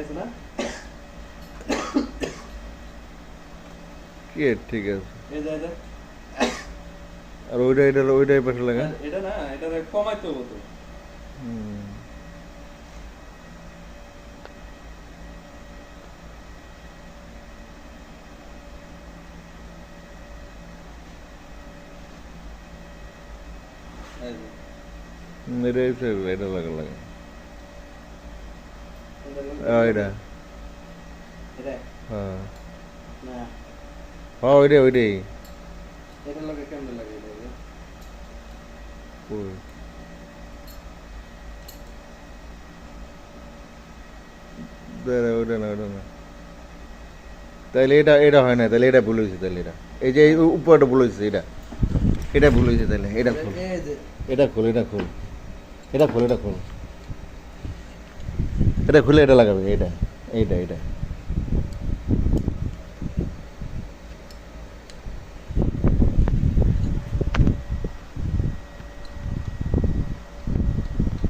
আছে না? কি ঠিক আছে এই যে আর ওইটাই পাশে লাগা এটা না, এটা কমাইতে হবে তো। হুম এই যে এটা লাগা লাগা এটা এটা হ্যাঁ না, হ্যাঁ ওইটাই এটা লাগে কেমন লাগে এটা? ওই ওইটা না তাহলে এটা হয় না, তাহলে এটা ভুল হয়েছে, তাহলে এটা এই যে উপরটা ভুল হয়েছে, এটা ভুল হয়েছে, তাহলে এটা খোল, এই যে এটা খোল, এটা খুলে এটা লাগাবে, এটা